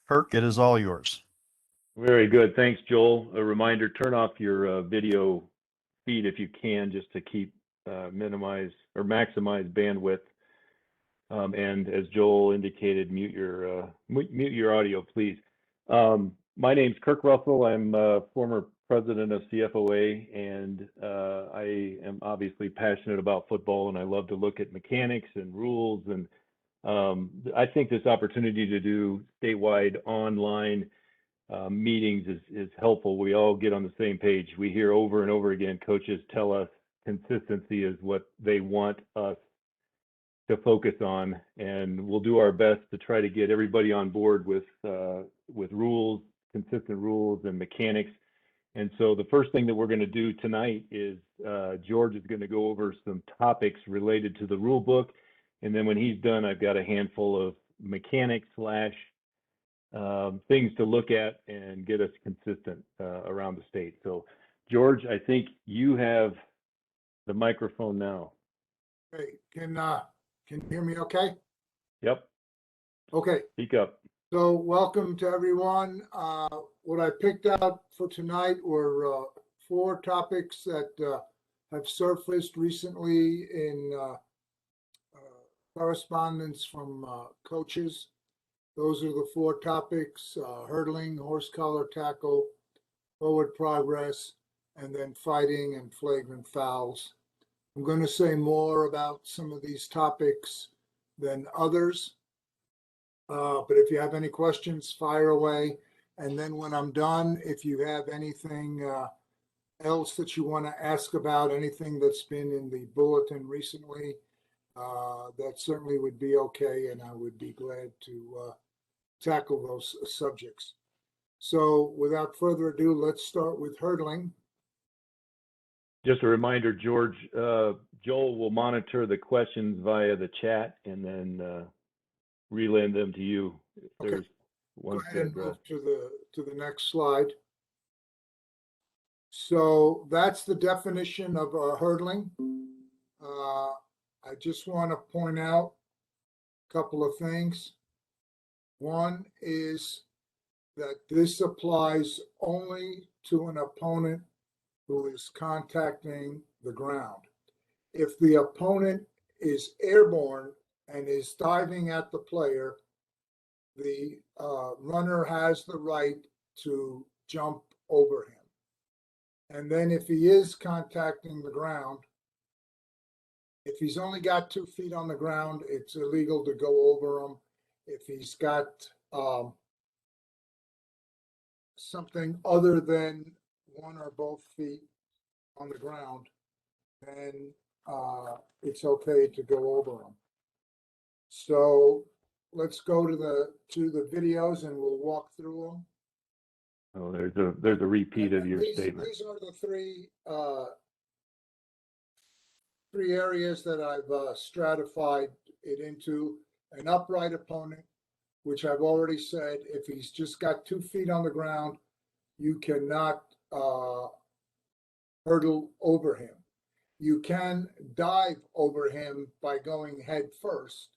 Kirk, it is all yours. Very good. Thanks, Joel. A reminder, turn off your video feed if you can, just to keep minimize or maximize bandwidth. And as Joel indicated, mute your audio, please. My name's Kirk Russell. I'm former president of CFOA, and I am obviously passionate about football, and I love to look at mechanics and rules. And I think this opportunity to do statewide online meetings is helpful. We all get on the same page. We hear over and over again, coaches tell us consistency is what they want us to focus on, and we'll do our best to try to get everybody on board with rules, consistent rules and mechanics. And so the first thing that we're going to do tonight is George is going to go over some topics related to the rule book, and then when he's done, I've got a handful of mechanics / things to look at and get us consistent around the state. So George, I think you have the microphone now. Hey, can you hear me okay? Yep. Okay. Speak up. So welcome to everyone. What I picked out for tonight were 4 topics that have surfaced recently in correspondence from coaches. Those are the 4 topics: hurdling, horse collar tackle, forward progress, and then fighting and flagrant fouls. I'm going to say more about some of these topics than others. But if you have any questions, fire away. And then when I'm done, if you have anything else that you want to ask about, anything that's been in the bulletin recently, that certainly would be okay. And I would be glad to tackle those subjects. So without further ado, let's start with hurdling. Just a reminder, George, Joel will monitor the questions via the chat and then relay them to you. If there's Go ahead and move to the next slide. So that's the definition of hurdling. I just want to point out a couple of things. One is that this applies only to an opponent who is contacting the ground. If the opponent is airborne and is diving at the player, the runner has the right to jump over him. And then if he is contacting the ground, if he's only got 2 feet on the ground, it's illegal to go over him. If he's got something other than 1 or both feet on the ground, then it's okay to go over them. So let's go to the videos and we'll walk through them. Oh, there's a repeat of your statement. These are the three areas that I've stratified it into: an upright opponent, which I've already said, if he's just got 2 feet on the ground, you cannot hurdle over him. You can dive over him by going head first,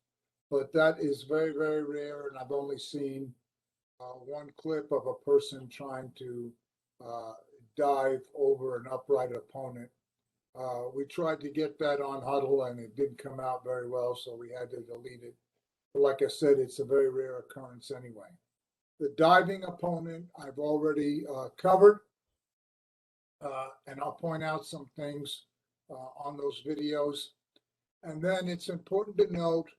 but that is very, very rare, and I've only seen 1 clip of a person trying to dive over an upright opponent. We tried to get that on Huddle, and it didn't come out very well, so we had to delete it. But like I said, it's a very rare occurrence anyway. The diving opponent I've already covered, and I'll point out some things on those videos. And then it's important to note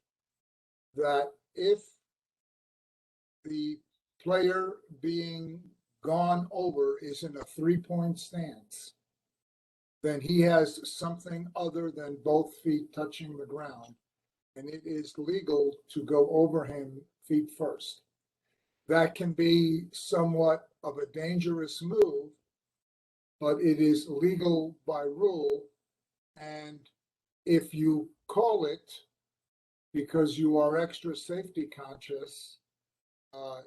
that if the player being gone over is in a 3-point stance, then he has something other than both feet touching the ground, and it is legal to go over him feet first. That can be somewhat of a dangerous move, but it is legal by rule. And if you call it because you are extra safety conscious,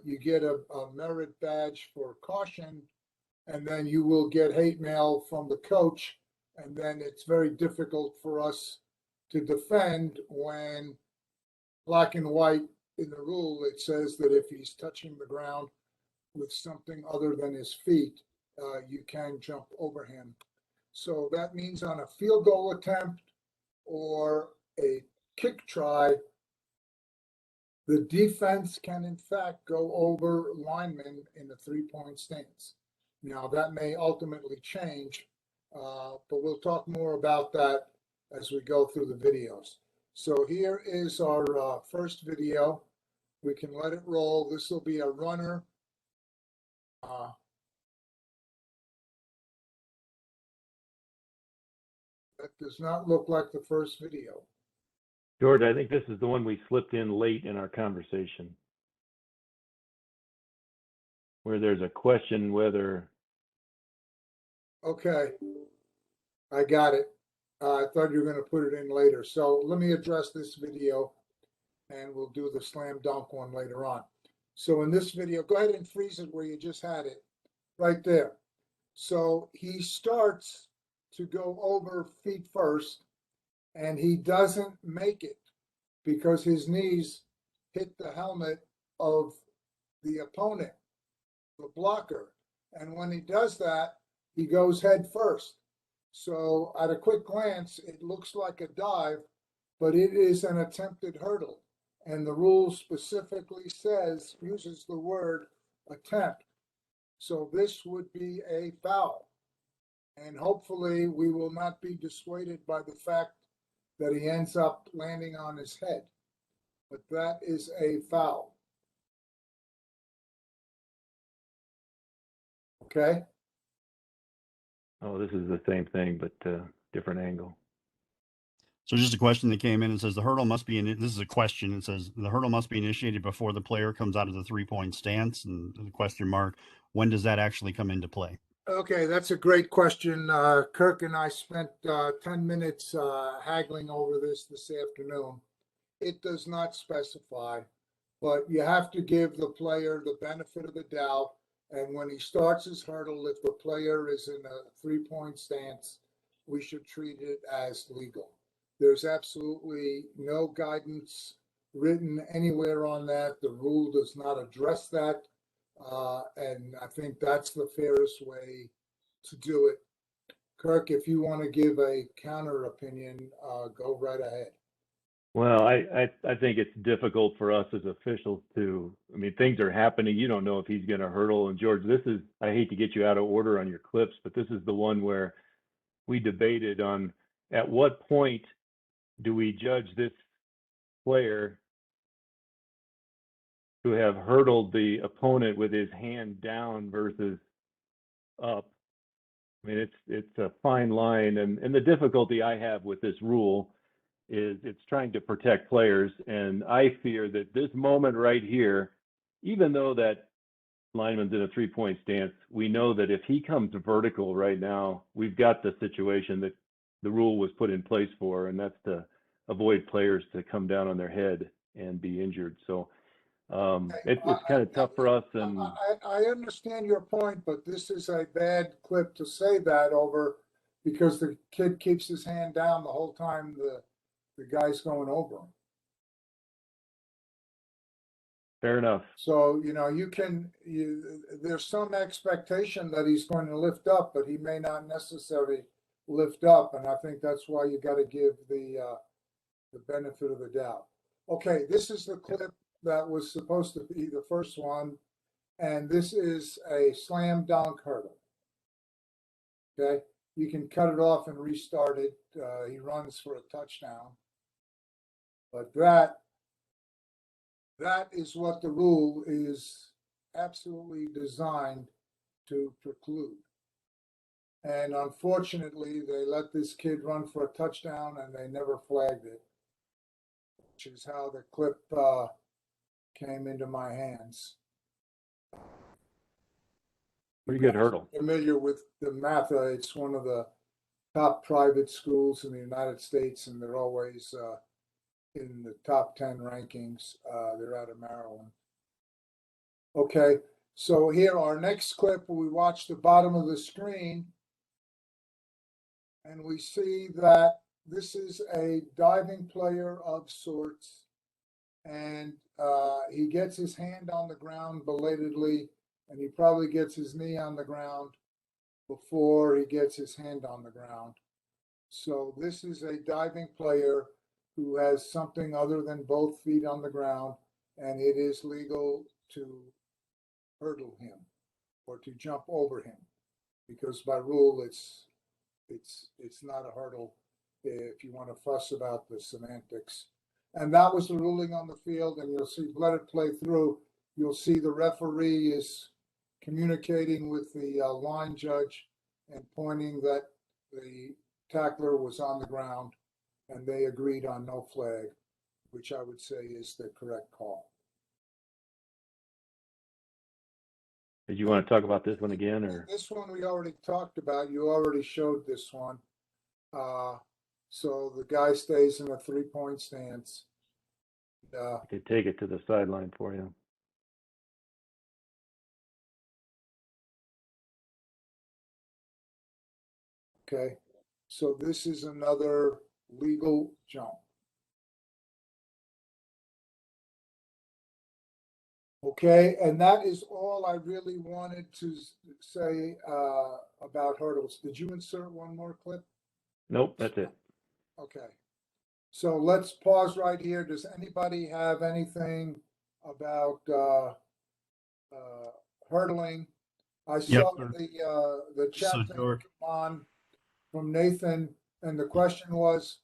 you get a merit badge for caution, and then you will get hate mail from the coach. And then it's very difficult for us to defend when black and white in the rule, it says that if he's touching the ground with something other than his feet, you can jump over him. So that means on a field goal attempt or a kick try, the defense can in fact go over linemen in the 3-point stance. Now that may ultimately change, but we'll talk more about that as we go through the videos. So here is our first video. We can let it roll. This will be a runner. That does not look like the first video. George, I think this is the one we slipped in late in our conversation, where there's a question whether. Okay, I got it. I thought you were going to put it in later. So let me address this video and we'll do the slam dunk one later on. So in this video, go ahead and freeze it where you just had it, right there. So he starts to go over feet first and he doesn't make it because his knees hit the helmet of the opponent, the blocker. And when he does that, he goes head first. So at a quick glance, it looks like a dive, but it is an attempted hurdle. And the rule specifically uses the word attempt. So this would be a foul. And hopefully we will not be dissuaded by the fact that he ends up landing on his head. But that is a foul. Okay? Oh, this is the same thing, but different angle. So just a question that came in. It says the hurdle must be this is a question. It says the hurdle must be initiated before the player comes out of the 3-point stance, and the question mark, when does that actually come into play? Okay, that's a great question. Kirk and I spent 10 minutes haggling over this afternoon. It does not specify, but you have to give the player the benefit of the doubt. And when he starts his hurdle, if the player is in a 3-point stance, we should treat it as legal. There's absolutely no guidance written anywhere on that. The rule does not address that. And I think that's the fairest way to do it. Kirk, if you want to give a counter opinion, go right ahead. Well, I think it's difficult for us as officials to, I mean, things are happening. You don't know if he's going to hurdle. And George, this is, I hate to get you out of order on your clips, but this is the one where we debated on at what point do we judge this player to have hurdled the opponent with his hand down versus up. I mean, it's a fine line, and the difficulty I have with this rule is it's trying to protect players, and I fear that this moment right here, even though that lineman's in a 3-point stance, we know that if he comes vertical right now, we've got the situation that the rule was put in place for, and that's to avoid players to come down on their head and be injured. So it's kind of tough for us. And I understand your point, but this is a bad clip to say that over because the kid keeps his hand down the whole time the guy's going over him. Fair enough. So, there's some expectation that he's going to lift up, but he may not necessarily lift up. And I think that's why you got to give the benefit of the doubt. Okay, this is the clip that was supposed to be the first one. And this is a slam dunk hurdle. Okay, you can cut it off and restart it. He runs for a touchdown. But that is what the rule is absolutely designed to preclude. And unfortunately, they let this kid run for a touchdown and they never flagged it, which is how the clip came into my hands. Pretty good hurdle. Familiar with the Matha, it's one of the top private schools in the United States, and they're always in the top 10 rankings. They're out of Maryland. Okay, so here, our next clip, we watch the bottom of the screen, and we see that this is a diving player of sorts, and he gets his hand on the ground belatedly, and he probably gets his knee on the ground before he gets his hand on the ground. So this is a diving player who has something other than both feet on the ground, and it is legal to hurdle him or to jump over him, because by rule it's not a hurdle if you want to fuss about the semantics. And that was the ruling on the field, and you'll see, let it play through. You'll see the referee is communicating with the line judge and pointing that the tackler was on the ground, and they agreed on no flag, which I would say is the correct call. Did you want to talk about this one again, or? This one we already talked about. You already showed this one. So the guy stays in a 3-point stance. I could take it to the sideline for you. Okay, so this is another legal jump. Okay, and that is all I really wanted to say about hurdles. Did you insert one more clip? Nope, that's it. Okay, so let's pause right here. Does anybody have anything about hurdling? I saw the chat thing come on from Nathan, and the question was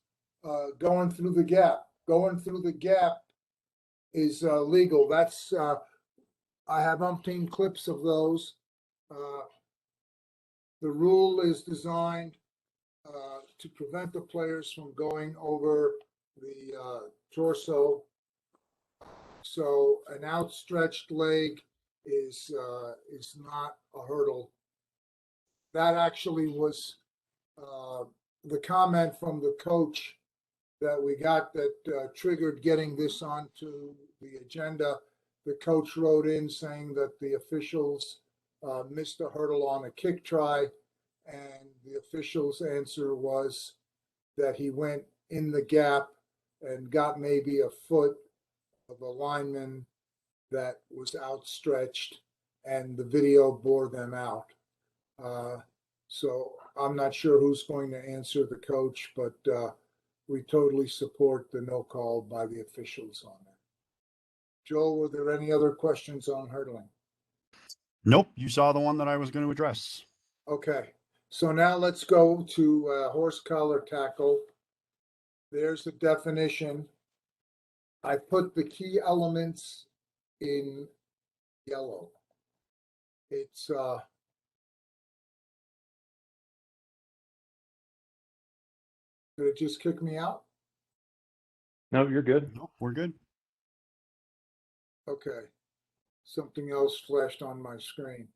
going through the gap. Going through the gap is legal. That's I have umpteen clips of those. The rule is designed to prevent the players from going over the torso. So an outstretched leg is not a hurdle. That actually was the comment from the coach that we got that triggered getting this onto the agenda. The coach wrote in saying that the officials missed a hurdle on a kick try, and the official's answer was that he went in the gap and got maybe a foot of a lineman that was outstretched, and the video bore them out. So I'm not sure who's going to answer the coach, but we totally support the no call by the officials on that. Joel, were there any other questions on hurdling? Nope, you saw the one that I was going to address. Okay, so now let's go to horse collar tackle. There's the definition. I put the key elements in yellow. It's did it just kick me out? No, you're good. Nope, we're good. Okay, something else flashed on my screen.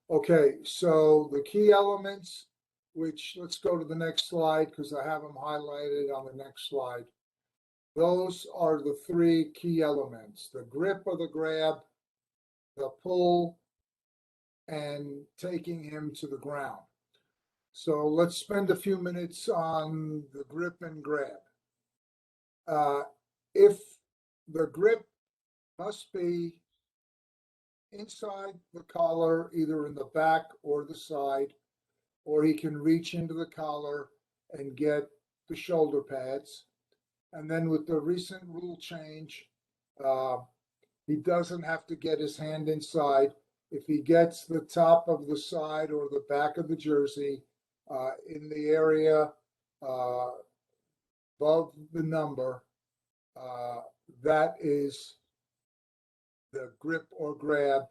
Okay, so the key elements, which let's go to the next slide because I have them highlighted on the next slide. Those are the 3 key elements: the grip or the grab, the pull, and taking him to the ground. So let's spend a few minutes on the grip and grab. If the grip must be inside the collar, either in the back or the side, or he can reach into the collar and get the shoulder pads. And then with the recent rule change, he doesn't have to get his hand inside. If he gets the top of the side or the back of the jersey in the area above the number, that is the grip or grab.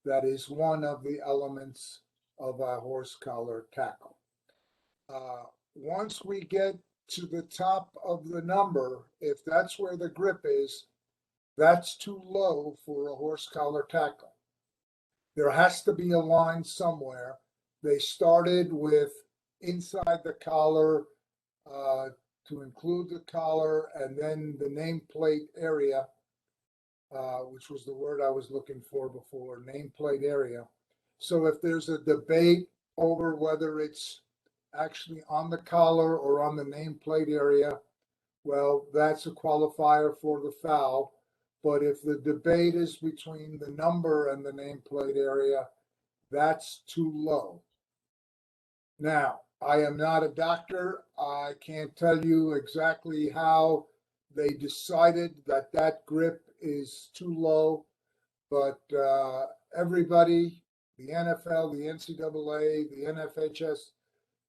That is one of the elements of a horse collar tackle. Once we get to the top of the number, if that's where the grip is, that's too low for a horse collar tackle. There has to be a line somewhere. They started with inside the collar to include the collar, and then the nameplate area, which was the word I was looking for before, nameplate area. So if there's a debate over whether it's actually on the collar or on the nameplate area, well, that's a qualifier for the foul. But if the debate is between the number and the nameplate area, that's too low. Now, I am not a doctor. I can't tell you exactly how they decided that that grip is too low, but everybody, the NFL, the NCAA, the NFHS,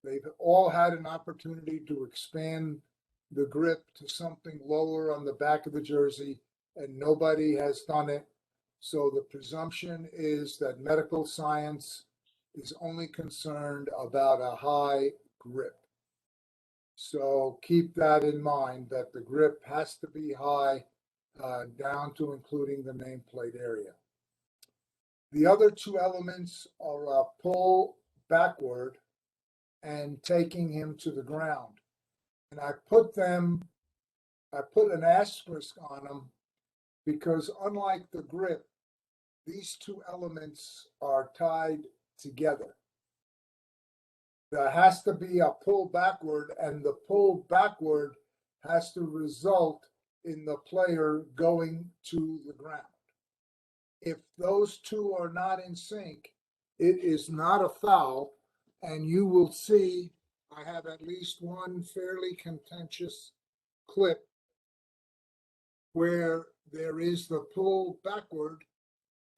they've all had an opportunity to expand the grip to something lower on the back of the jersey, and nobody has done it. So the presumption is that medical science is only concerned about a high grip. So keep that in mind, that the grip has to be high, down to including the nameplate area. The other two elements are a pull backward and taking him to the ground. And I put an asterisk on them because unlike the grip, these two elements are tied together. There has to be a pull backward, and the pull backward has to result in the player going to the ground. If those two are not in sync, it is not a foul, and you will see I have at least one fairly contentious clip where there is the pull backward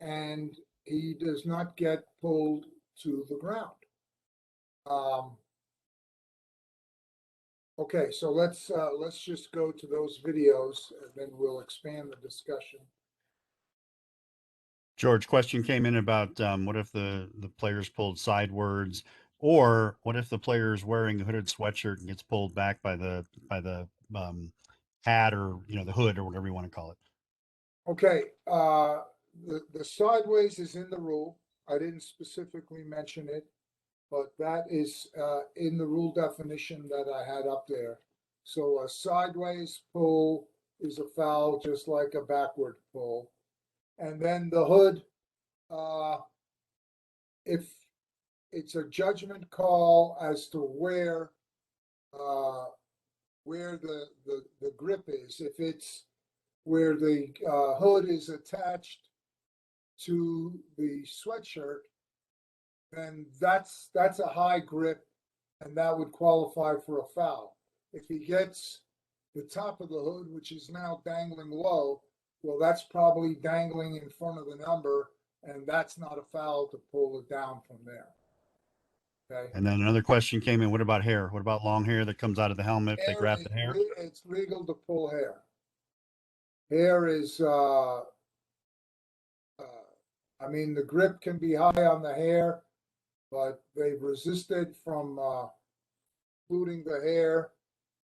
and he does not get pulled to the ground. Okay, so let's just go to those videos and then we'll expand the discussion. George, question came in about what if the player's pulled sidewards, or what if the player's wearing a hooded sweatshirt and gets pulled back by the hat, or the hood, or whatever you want to call it. Okay, the sideways is in the rule. I didn't specifically mention it, but that is in the rule definition that I had up there. So a sideways pull is a foul, just like a backward pull. And then the hood, if it's a judgment call as to where the grip is, if it's where the hood is attached to the sweatshirt, then that's a high grip, and that would qualify for a foul. If he gets the top of the hood, which is now dangling low, well, that's probably dangling in front of the number, and that's not a foul to pull it down from there. Okay. And then another question came in: what about hair? What about long hair that comes out of the helmet? If they grab the hair, it's legal to pull hair. Hair is, I mean, the grip can be high on the hair, but they've resisted from including the hair,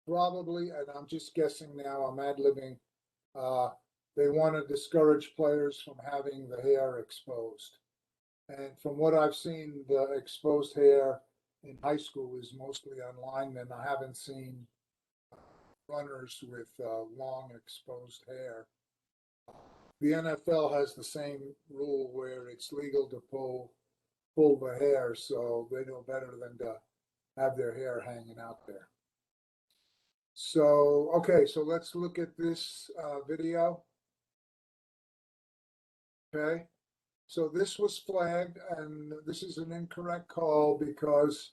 probably, and I'm just guessing now, I'm ad-libbing, they want to discourage players from having the hair exposed. And from what I've seen, the exposed hair in high school is mostly on linemen. I haven't seen runners with long exposed hair. The NFL has the same rule where it's legal to pull the hair, so they know better than to have their hair hanging out there. So, okay, so let's look at this video. Okay, so this was flagged, and this is an incorrect call because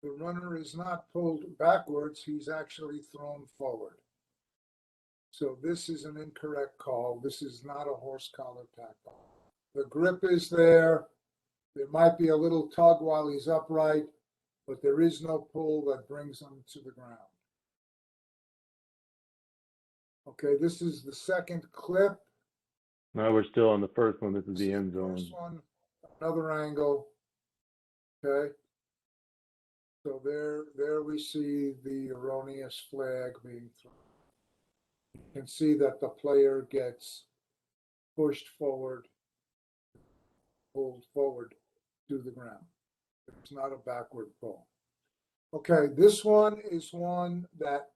the runner is not pulled backwards, he's actually thrown forward. So this is an incorrect call. This is not a horse collar tackle. The grip is there. There might be a little tug while he's upright, but there is no pull that brings him to the ground. Okay, this is the second clip. Now we're still on the first one. This is the end zone. First one, another angle. Okay. So there we see the erroneous flag being thrown. You can see that the player gets pushed forward, pulled forward to the ground. It's not a backward pull. Okay, this one is one that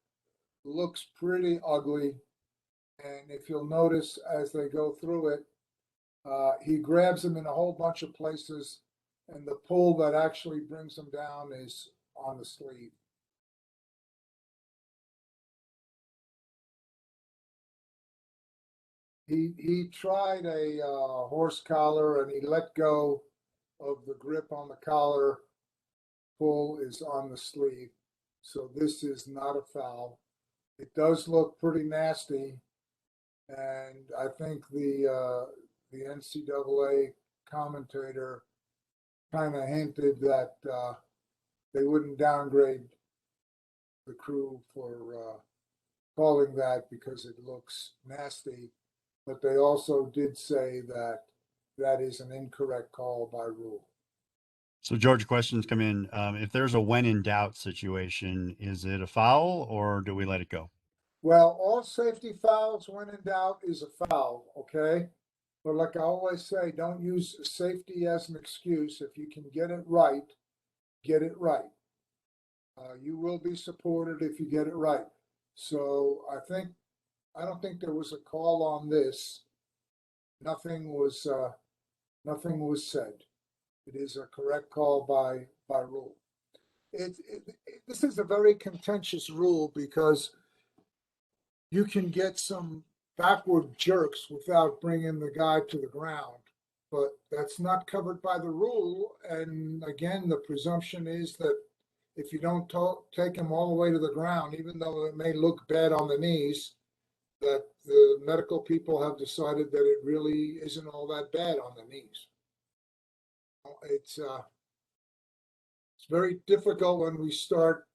looks pretty ugly. And if you'll notice as they go through it, he grabs him in a whole bunch of places, and the pull that actually brings him down is on the sleeve. He tried a horse collar and he let go of the grip on the collar. Pull is on the sleeve. So this is not a foul. It does look pretty nasty. And I think the NCAA commentator kind of hinted that they wouldn't downgrade the crew for calling that because it looks nasty. But they also did say that that is an incorrect call by rule. So George, questions come in. If there's a when in doubt situation, is it a foul or do we let it go? Well, all safety fouls, when in doubt, is a foul, okay? But like I always say, don't use safety as an excuse. If you can get it right, get it right. You will be supported if you get it right. So I don't think there was a call on this. Nothing was said. It is a correct call by rule. This is a very contentious rule because you can get some backward jerks without bringing the guy to the ground, but that's not covered by the rule. And again, the presumption is that if you don't take him all the way to the ground, even though it may look bad on the knees, that the medical people have decided that it really isn't all that bad on the knees. It's very difficult when we start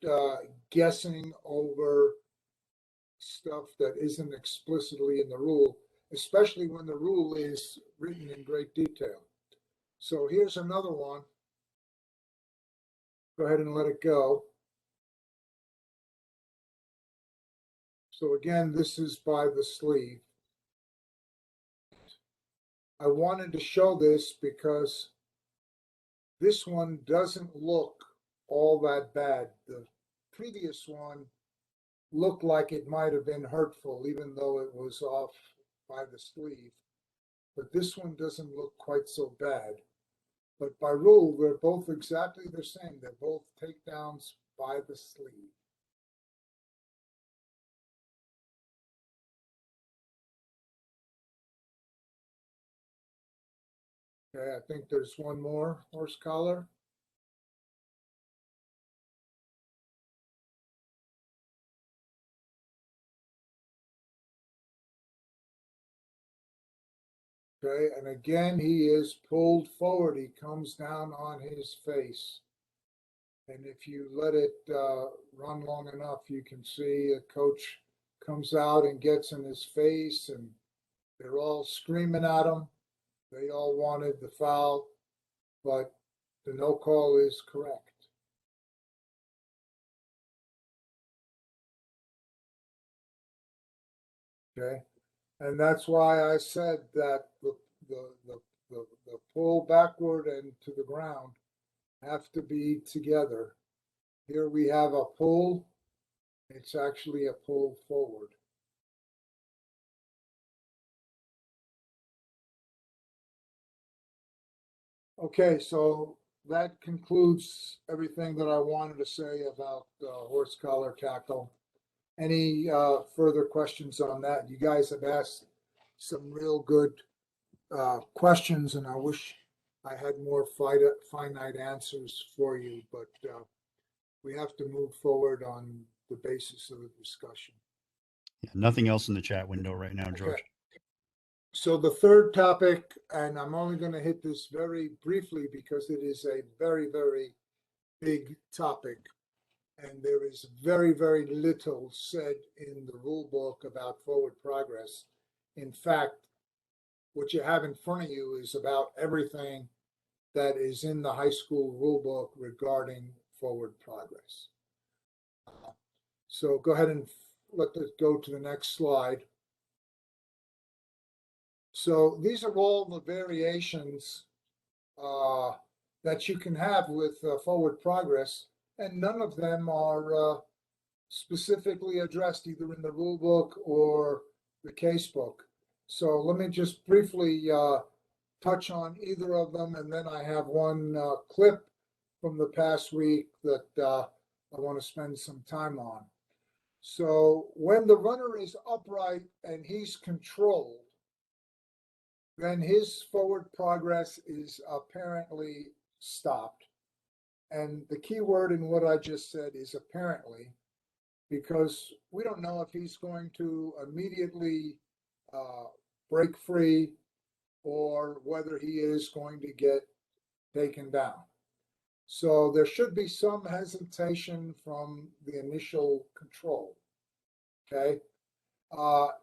guessing over stuff that isn't explicitly in the rule, especially when the rule is written in great detail. So here's another one. Go ahead and let it go. So again, this is by the sleeve. I wanted to show this because this one doesn't look all that bad. The previous one looked like it might have been hurtful, even though it was off by the sleeve. But this one doesn't look quite so bad. But by rule, they're both exactly the same. They're both takedowns by the sleeve. Okay, I think there's one more horse collar. Okay, and again, he is pulled forward. He comes down on his face. And if you let it run long enough, you can see a coach comes out and gets in his face, and they're all screaming at him. They all wanted the foul, but the no call is correct. Okay, and that's why I said that the pull backward and to the ground have to be together. Here we have a pull. It's actually a pull forward. Okay, so that concludes everything that I wanted to say about horse collar tackle. Any further questions on that? You guys have asked some real good questions, and I wish I had more finite answers for you, but we have to move forward on the basis of the discussion. Yeah, nothing else in the chat window right now, George. Okay. So the third topic, and I'm only going to hit this very briefly because it is a very, very big topic. And there is very, very little said in the rule book about forward progress. In fact, what you have in front of you is about everything that is in the high school rule book regarding forward progress. So go ahead and let us go to the next slide. So these are all the variations that you can have with forward progress, and none of them are specifically addressed either in the rule book or the case book. So let me just briefly touch on either of them, and then I have one clip from the past week that I want to spend some time on. So when the runner is upright and he's controlled, then his forward progress is apparently stopped. And the key word in what I just said is apparently, because we don't know if he's going to immediately break free or whether he is going to get taken down. So there should be some hesitation from the initial control. Okay.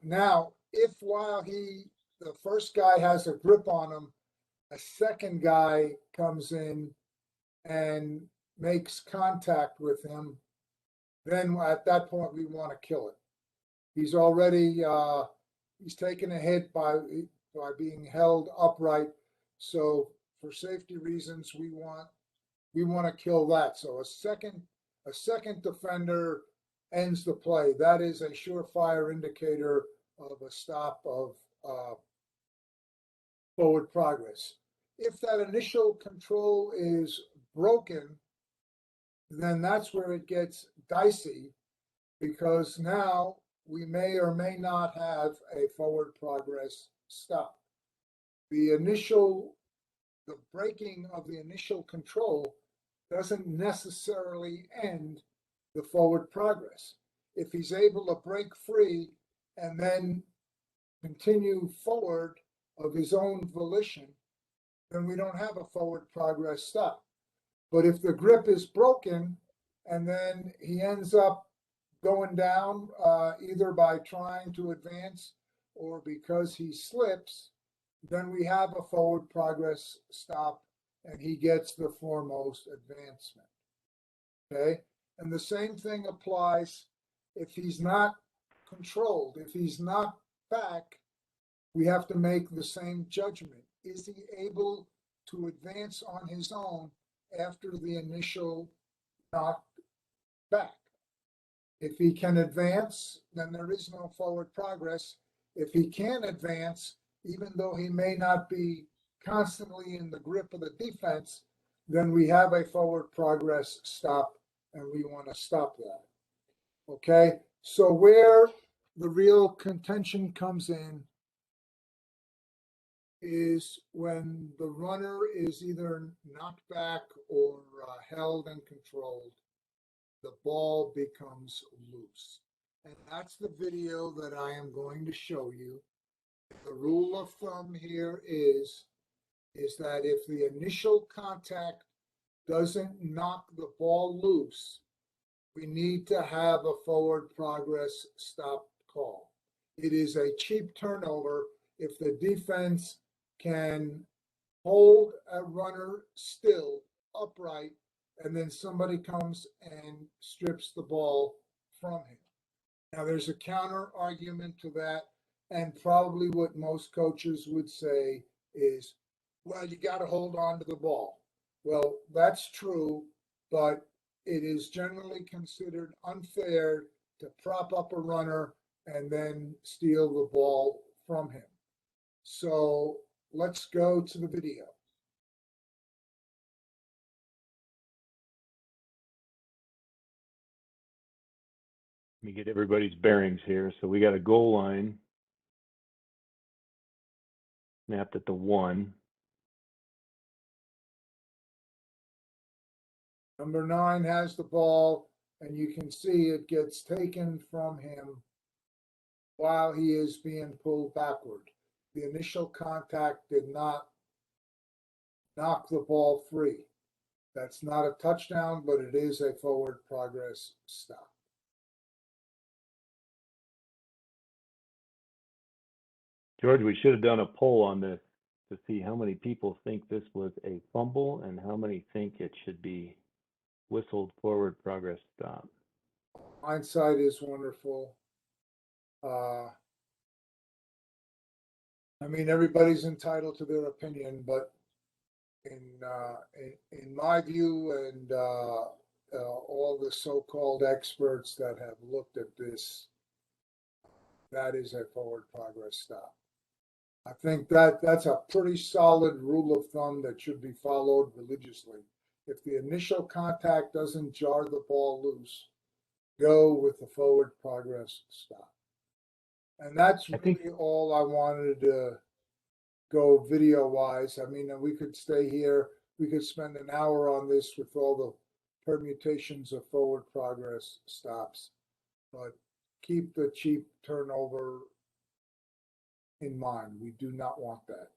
Now, if while the first guy has a grip on him, a second guy comes in and makes contact with him, then at that point we want to kill it. He's already he's taken a hit by being held upright. So for safety reasons, we want to kill that. So a second defender ends the play. That is a surefire indicator of a stop of forward progress. If that initial control is broken, then that's where it gets dicey, because now we may or may not have a forward progress stop. The breaking of the initial control doesn't necessarily end the forward progress. If he's able to break free and then continue forward of his own volition, then we don't have a forward progress stop. But if the grip is broken and then he ends up going down either by trying to advance or because he slips, then we have a forward progress stop and he gets the foremost advancement. Okay. And the same thing applies if he's not controlled. If he's not back, we have to make the same judgment. Is he able to advance on his own after the initial knock back? If he can advance, then there is no forward progress. If he can advance, even though he may not be constantly in the grip of the defense, then we have a forward progress stop, and we want to stop that. Okay, so where the real contention comes in is when the runner is either knocked back or held and controlled, the ball becomes loose. And that's the video that I am going to show you. The rule of thumb here is that if the initial contact doesn't knock the ball loose, we need to have a forward progress stop call. It is a cheap turnover if the defense can hold a runner still, upright, and then somebody comes and strips the ball from him. Now, there's a counter argument to that, and probably what most coaches would say is, well, you got to hold on to the ball. Well, that's true, but it is generally considered unfair to prop up a runner and then steal the ball from him. So let's go to the video. Let me get everybody's bearings here. So we got a goal line mapped at the 1. Number 9 has the ball, and you can see it gets taken from him while he is being pulled backward. The initial contact did not knock the ball free. That's not a touchdown, but it is a forward progress stop. George, we should have done a poll on this to see how many people think this was a fumble and how many think it should be whistled forward progress stop. Hindsight is wonderful. I mean, everybody's entitled to their opinion, but in my view, and all the so-called experts that have looked at this, that is a forward progress stop. I think that's a pretty solid rule of thumb that should be followed religiously. If the initial contact doesn't jar the ball loose, go with the forward progress stop. And that's really all I wanted to go video wise. I mean, we could stay here. We could spend an hour on this with all the permutations of forward progress stops, but keep the cheap turnover in mind. We do not want that.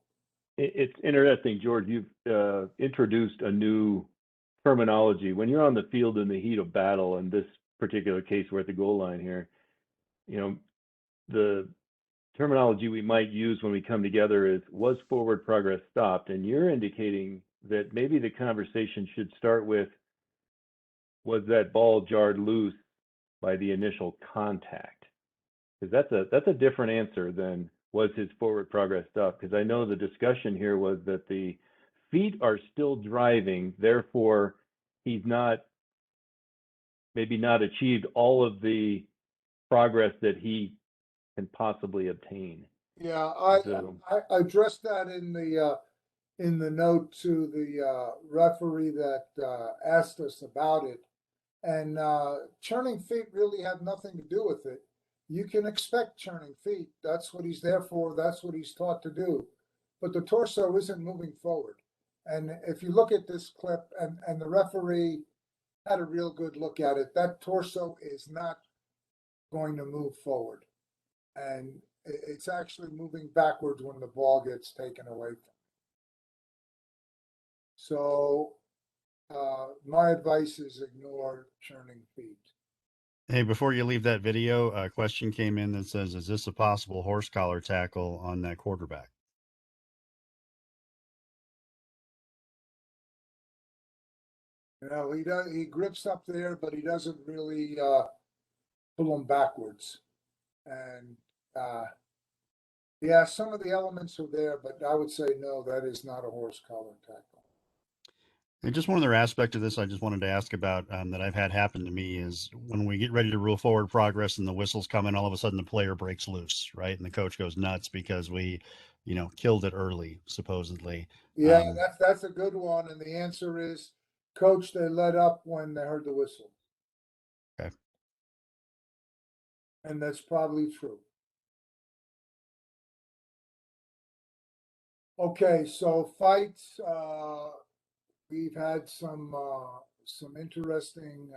It's interesting, George. You've introduced a new terminology. When you're on the field in the heat of battle, in this particular case, we're at the goal line here, the terminology we might use when we come together is, was forward progress stopped? And you're indicating that maybe the conversation should start with, was that ball jarred loose by the initial contact? Because that's a different answer than was his forward progress stopped. Because I know the discussion here was that the feet are still driving, therefore he's maybe not achieved all of the progress that he can possibly obtain. Yeah, So, I addressed that in the note to the referee that asked us about it. And churning feet really had nothing to do with it. You can expect churning feet. That's what he's there for. That's what he's taught to do. But the torso isn't moving forward. And if you look at this clip, and the referee had a real good look at it, that torso is not going to move forward. And it's actually moving backwards when the ball gets taken away from it. So my advice is ignore churning feet. Hey, before you leave that video, a question came in that says, is this a possible horse collar tackle on that quarterback? He grips up there, but he doesn't really pull them backwards. And yeah, some of the elements are there, but I would say no, that is not a horse collar tackle. And just one other aspect of this I just wanted to ask about that I've had happen to me is when we get ready to rule forward progress and the whistle's coming, all of a sudden the player breaks loose, right? And the coach goes nuts because we, killed it early, supposedly. Yeah, that's a good one. And the answer is, coach, they let up when they heard the whistle. Okay. And that's probably true. Okay, so fights. We've had some interesting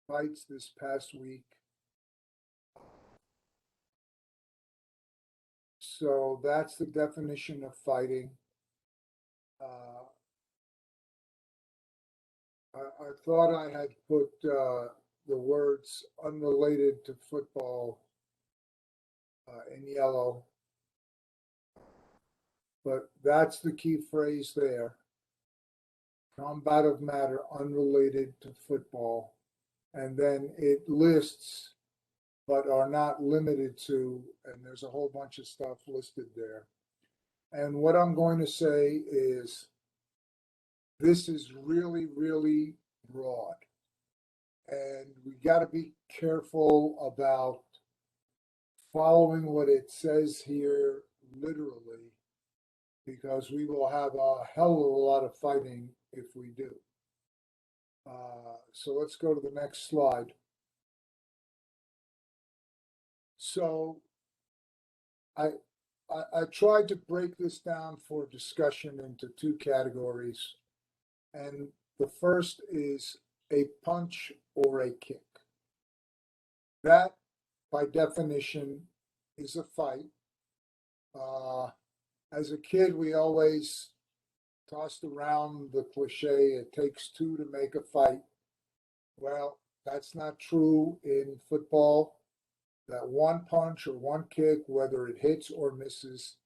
fights this past week. So that's the definition of fighting. I thought I had put the words unrelated to football in yellow, but that's the key phrase there. Combat of matter unrelated to football. And then it lists, but are not limited to, and there's a whole bunch of stuff listed there. And what I'm going to say is, this is really, really broad. And we got to be careful about following what it says here literally, because we will have a hell of a lot of fighting if we do. So let's go to the next slide. So I tried to break this down for discussion into two categories. And the first is a punch or a kick. That, by definition, is a fight. As a kid, we always tossed around the cliche, it takes two to make a fight. Well, that's not true in football. That one punch or one kick, whether it hits or misses,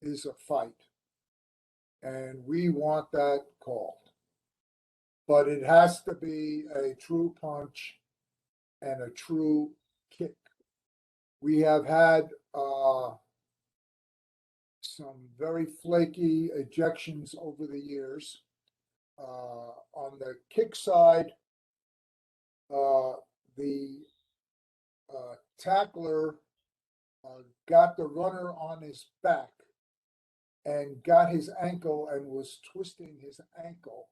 is a fight. And we want that called. But it has to be a true punch and a true kick. We have had some very flaky ejections over the years. On the kick side, the tackler got the runner on his back and got his ankle and was twisting his ankle.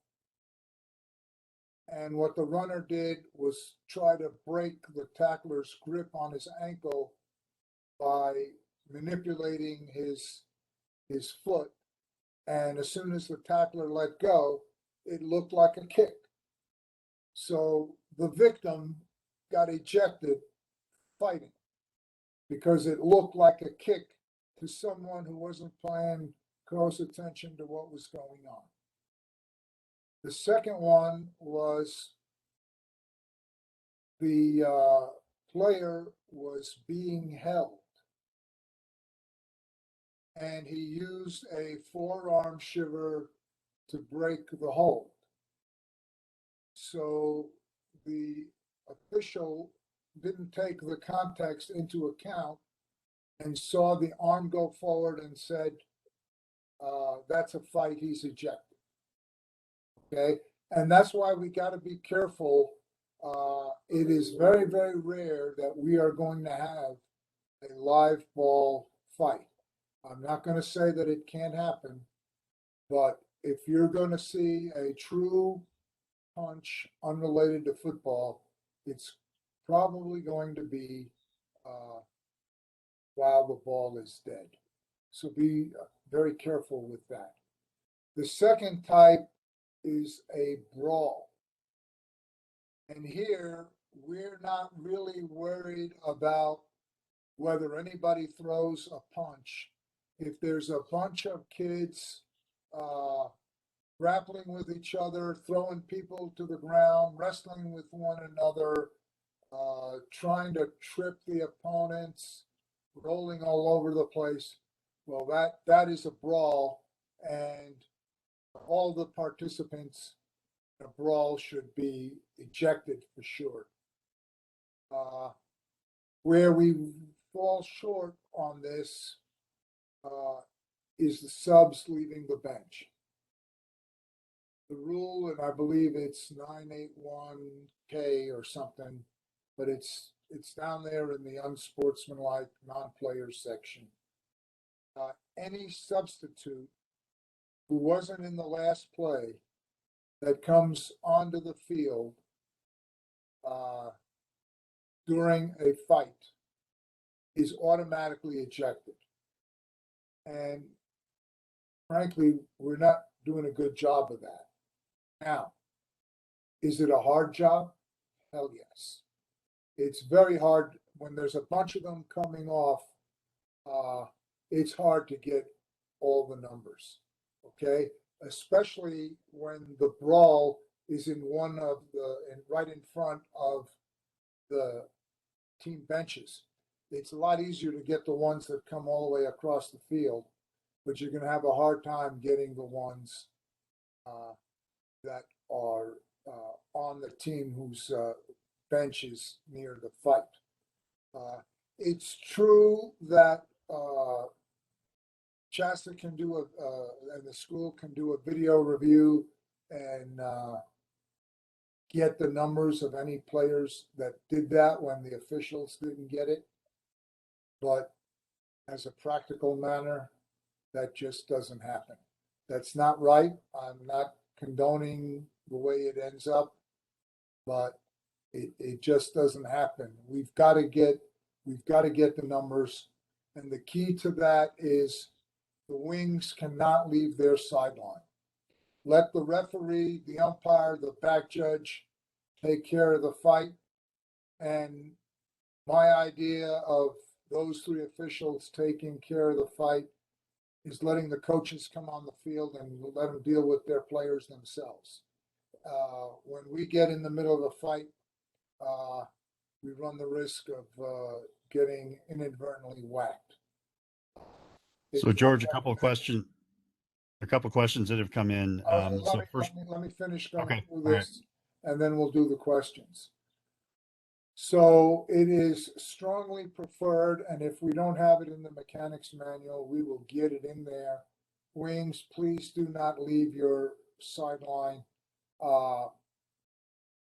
And what the runner did was try to break the tackler's grip on his ankle by manipulating his his foot. And as soon as the tackler let go, it looked like a kick. So the victim got ejected fighting because it looked like a kick to someone who wasn't paying close attention to what was going on. The second one was the player was being held and he used a forearm shiver to break the hold. So the official didn't take the context into account and saw the arm go forward and said, that's a fight, he's ejected. Okay, and that's why we got to be careful. It is very, very rare that we are going to have a live ball fight. I'm not going to say that it can't happen, but if you're going to see a true punch unrelated to football, it's probably going to be while the ball is dead. So be very careful with that. The second type is a brawl. And here, we're not really worried about whether anybody throws a punch. If there's a bunch of kids grappling with each other, throwing people to the ground, wrestling with one another, trying to trip the opponents, rolling all over the place, well, that is a brawl, and all the participants in a brawl should be ejected for sure. Where we fall short on this is the subs leaving the bench. The rule, and I believe it's 981K or something, but it's down there in the unsportsmanlike non-players section. Any substitute who wasn't in the last play that comes onto the field during a fight is automatically ejected. And frankly, we're not doing a good job of that. Now, is it a hard job? Hell yes. It's very hard when there's a bunch of them coming off. It's hard to get all the numbers, okay? Especially when the brawl is in one of the, and right in front of the team benches. It's a lot easier to get the ones that come all the way across the field, but you're going to have a hard time getting the ones that are on the team whose bench is near the fight. It's true that Shasta can do and the school can do a video review and get the numbers of any players that did that when the officials didn't get it. But as a practical matter, that just doesn't happen. That's not right. I'm not condoning the way it ends up, but it just doesn't happen. We've got to get the numbers. And the key to that is the wings cannot leave their sideline. Let the referee, the umpire, the back judge take care of the fight. And my idea of those three officials taking care of the fight is letting the coaches come on the field and let them deal with their players themselves. When we get in the middle of a fight, we run the risk of getting inadvertently whacked. So George, a couple of questions that have come in. Let me finish going Okay, through all right. this, and then we'll do the questions. So it is strongly preferred, and if we don't have it in the mechanics manual, we will get it in there. Wings, please do not leave your sideline.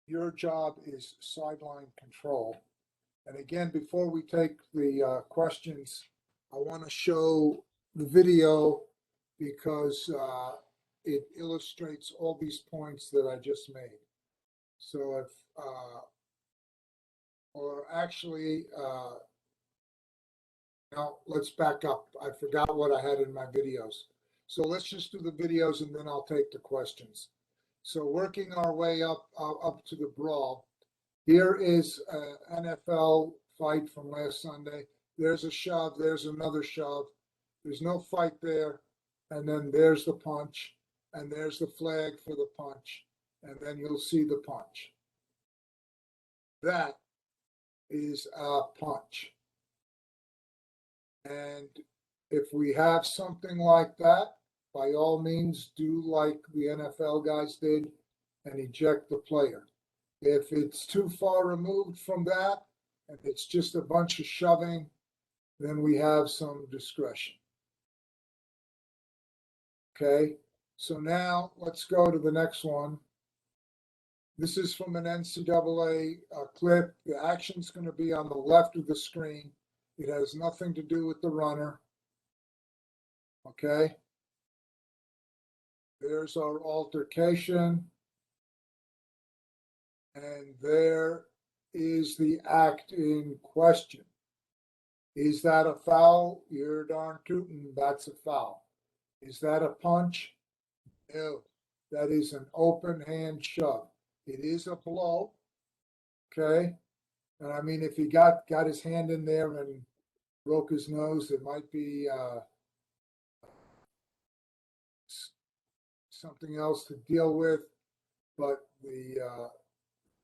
Your job is sideline control. And again, before we take the questions, I want to show the video because it illustrates all these points that I just made. So if, or actually, Now, let's back up. I forgot what I had in my videos. So let's just do the videos and then I'll take the questions. So working our way up to the brawl. Here is an NFL fight from last Sunday. There's a shove. There's another shove. There's no fight there. And then there's the punch. And there's the flag for the punch. And then you'll see the punch. That is a punch. And if we have something like that, by all means, do like the NFL guys did and eject the player. If it's too far removed from that and it's just a bunch of shoving, then we have some discretion. Okay, so now let's go to the next one. This is from an NCAA clip. The action's going to be on the left of the screen. It has nothing to do with the runner. Okay. There's our altercation. And there is the act in question. Is that a foul? You're darn tootin', that's a foul. Is that a punch? No, that is an open hand shove. It is a blow, okay? And I mean, if he got his hand in there and broke his nose, it might be something else to deal with. But the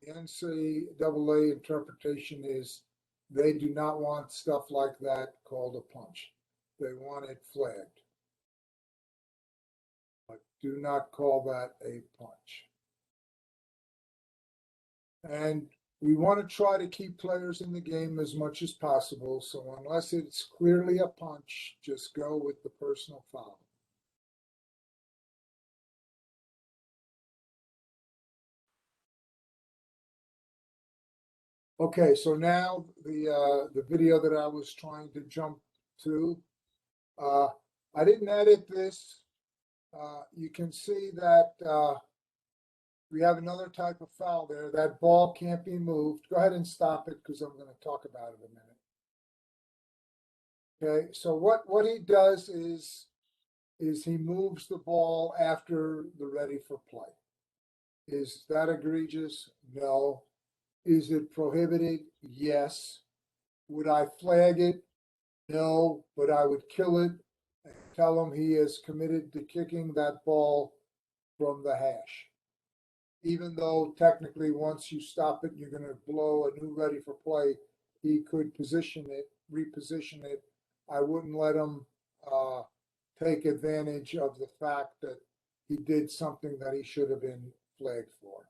NCAA interpretation is they do not want stuff like that called a punch. They want it flagged. But do not call that a punch. And we want to try to keep players in the game as much as possible. So unless it's clearly a punch, just go with the personal foul. Okay, so now the video that I was trying to jump to, I didn't edit this. You can see that we have another type of foul there. That ball can't be moved. Go ahead and stop it because I'm going to talk about it a minute. Okay, so what he does is he moves the ball after the ready for play. Is that egregious? No. Is it prohibited? Yes. Would I flag it? No, but I would kill it and tell him he is committed to kicking that ball from the hash. Even though technically once you stop it, you're going to blow a new ready for play, he could position it, reposition it. I wouldn't let him take advantage of the fact that he did something that he should have been flagged for.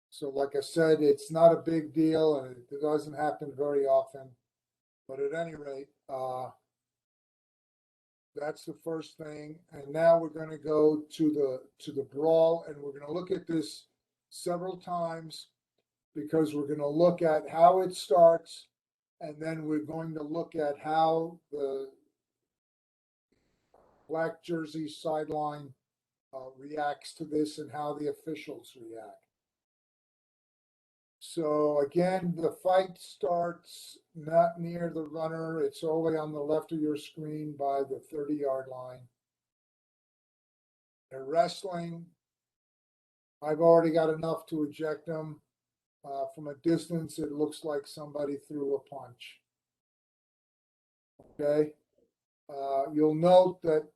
So like I said, it's not a big deal and it doesn't happen very often. But at any rate, that's the first thing. And now we're going to go to the brawl, and we're going to look at this several times because we're going to look at how it starts, and then we're going to look at how the black jersey sideline reacts to this and how the officials react. So again, the fight starts not near the runner. It's all the way on the left of your screen by the 30-yard line. They're wrestling. I've already got enough to eject them. From a distance, it looks like somebody threw a punch. Okay. You'll note that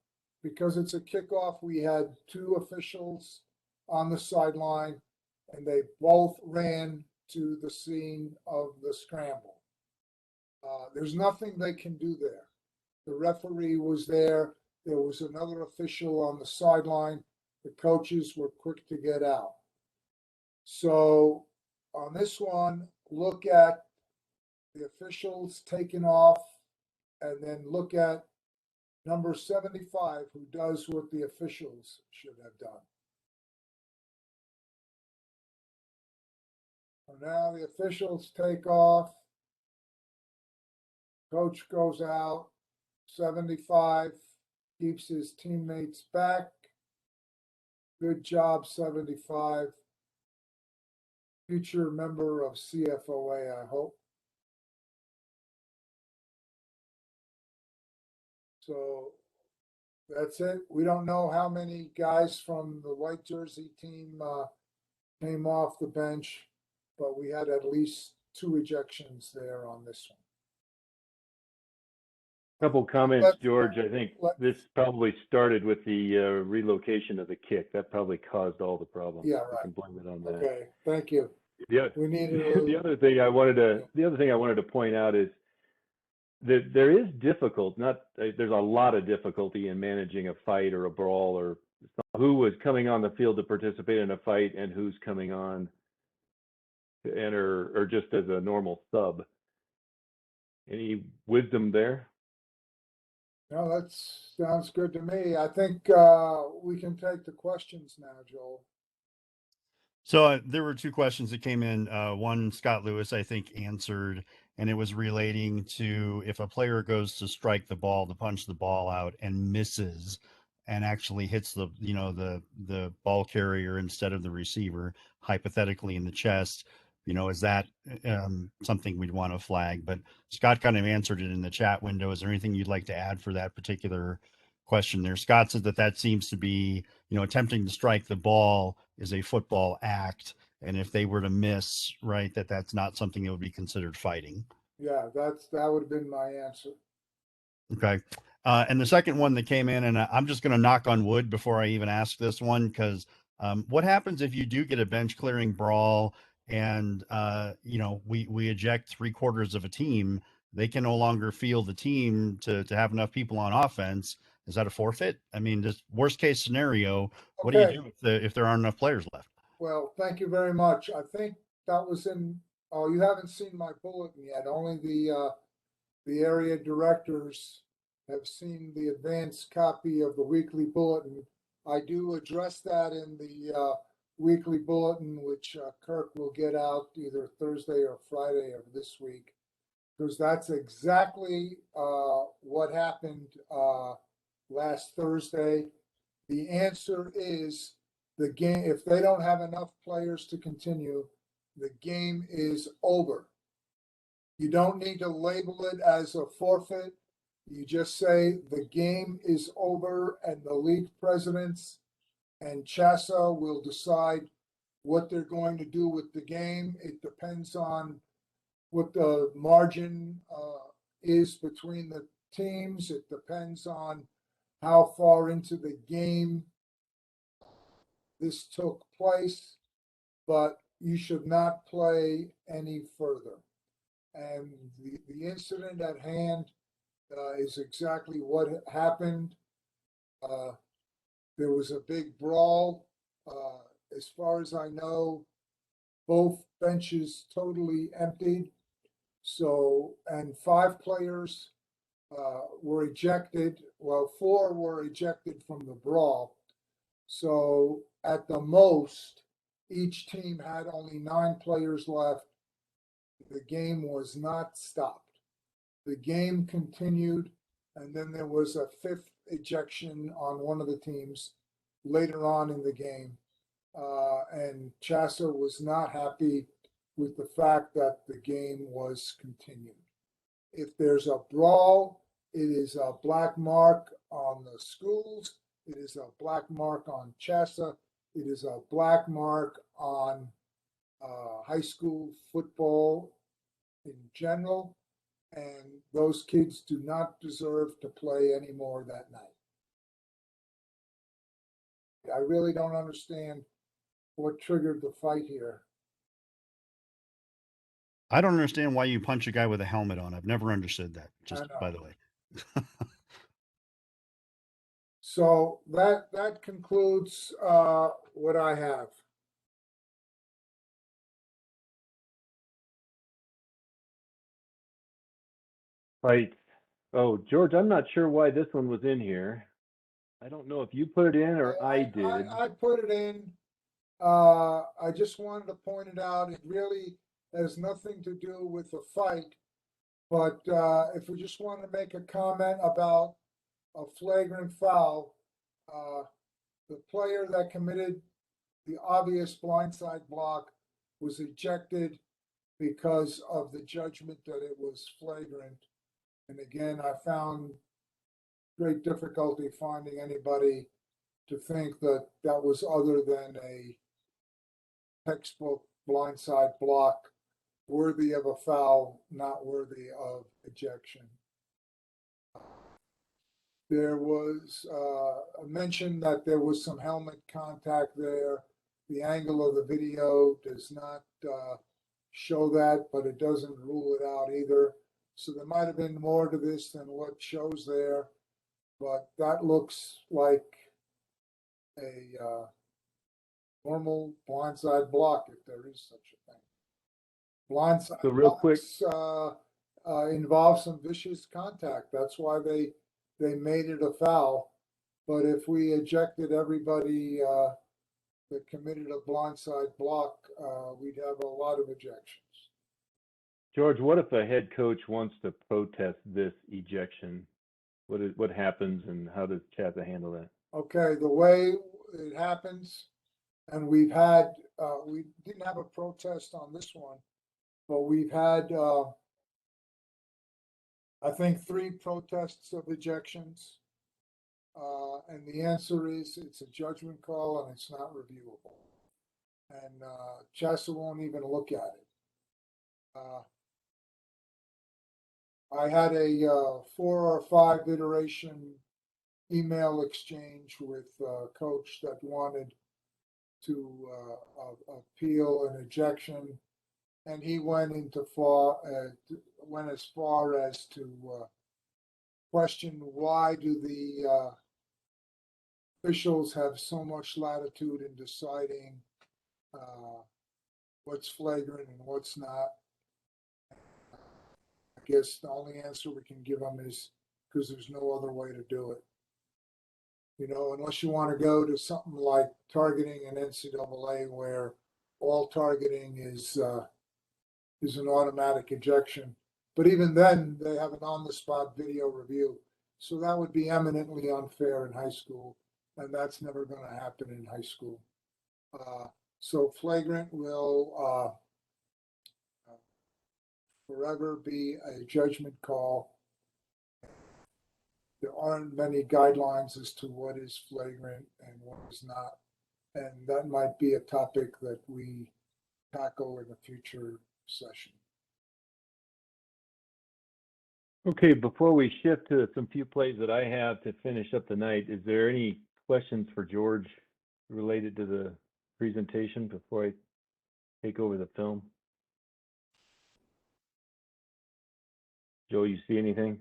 because it's a kickoff, we had two officials on the sideline, and they both ran to the scene of the scramble. There's nothing they can do there. The referee was there. There was another official on the sideline. The coaches were quick to get out. So on this one, look at the officials taking off and then look at number 75, who does what the officials should have done. So now the officials take off. Coach goes out. 75 keeps his teammates back. Good job, 75. Future member of CFOA, I hope. So that's it. We don't know how many guys from the white jersey team came off the bench, but we had at least 2 ejections there on this one. Couple comments, Let's- George. I think this probably started with the relocation of the kick. That probably caused all the problems. Yeah, You right. can blame it on that. Okay, thank you. Yeah. We needed The other thing I wanted to point out is that there is there's a lot of difficulty in managing a fight or a brawl, or who was coming on the field to participate in a fight and who's coming on to enter, or just as a normal sub. Any wisdom there? No, that sounds good to me. I think we can take the questions now, Joel. So there were 2 questions that came in. One Scott Lewis, I think, answered, and it was relating to if a player goes to strike the ball, to punch the ball out and misses and actually hits the ball carrier instead of the receiver, hypothetically in the chest, is that something we'd want to flag? But Scott kind of answered it in the chat window. Is there anything you'd like to add for that particular question there? Scott said that seems to be, attempting to strike the ball is a football act, and if they were to miss, right, that's not something that would be considered fighting. Yeah, that would have been my answer. Okay. And the second one that came in, and I'm just going to knock on wood before I even ask this one, because what happens if you do get a bench clearing brawl and we eject 3/4 of a team? They can no longer field the team to have enough people on offense. Is that a forfeit? I mean, just worst case scenario, what do you Okay. do if there aren't enough players left? Well, thank you very much. I think that was oh, you haven't seen my bulletin yet. Only the area directors have seen the advanced copy of the weekly bulletin. I do address that in the weekly bulletin, which Kirk will get out either Thursday or Friday of this week, because that's exactly what happened last Thursday. The answer is the game, if they don't have enough players to continue, the game is over. You don't need to label it as a forfeit. You just say the game is over and the league presidents and CHASA will decide what they're going to do with the game. It depends on what the margin is between the teams. It depends on how far into the game this took place, but you should not play any further. And the incident at hand is exactly what happened. There was a big brawl. As far as I know, both benches totally emptied. So, and 5 players were ejected. Well, 4 were ejected from the brawl. So at the most, each team had only 9 players left. The game was not stopped. The game continued, and then there was a 5th ejection on one of the teams later on in the game. And CHASA was not happy with the fact that the game was continued. If there's a brawl, it is a black mark on the schools. It is a black mark on CHASA. It is a black mark on high school football in general. And those kids do not deserve to play anymore that night. I really don't understand what triggered the fight here. I don't understand why you punch a guy with a helmet on. I've never understood that, just by the way. So that concludes what I have. Fight. Oh, George, I'm not sure why this one was in here. I don't know if you put it in or I did. I put it in. I just wanted to point it out. It really has nothing to do with the fight. But if we just want to make a comment about a flagrant foul, the player that committed the obvious blindside block was ejected because of the judgment that it was flagrant. And again, I found great difficulty finding anybody to think that that was other than a textbook blindside block worthy of a foul, not worthy of ejection. There was a mention that there was some helmet contact there. The angle of the video does not show that, but it doesn't rule it out either. So there might have been more to this than what shows there, but that looks like a normal blindside block, if there is such a thing. Blindside So real quick, blocks involve some vicious contact. That's why they made it a foul. But if we ejected everybody that committed a blindside block, we'd have a lot of ejections. George, what if a head coach wants to protest this ejection? What happens, and how does Chazza handle that? Okay, the way it happens, and we've had, we didn't have a protest on this one, but we've had, I think, 3 protests of ejections. And the answer is it's a judgment call and it's not reviewable. And Chassa won't even look at it. I had a 4 or 5 iteration email exchange with a coach that wanted to appeal an ejection, and he went as far as to question why do the officials have so much latitude in deciding what's flagrant and what's not. I guess the only answer we can give them is because there's no other way to do it. You know, unless you want to go to something like targeting an NCAA where all targeting is an automatic ejection. But even then, they have an on-the-spot video review. So that would be eminently unfair in high school, and that's never going to happen in high school. So flagrant will forever be a judgment call. There aren't many guidelines as to what is flagrant and what is not. And that might be a topic that we tackle in a future session. Okay, before we shift to some few plays that I have to finish up the night, is there any questions for George related to the presentation before I take over the film? Joe, you see anything?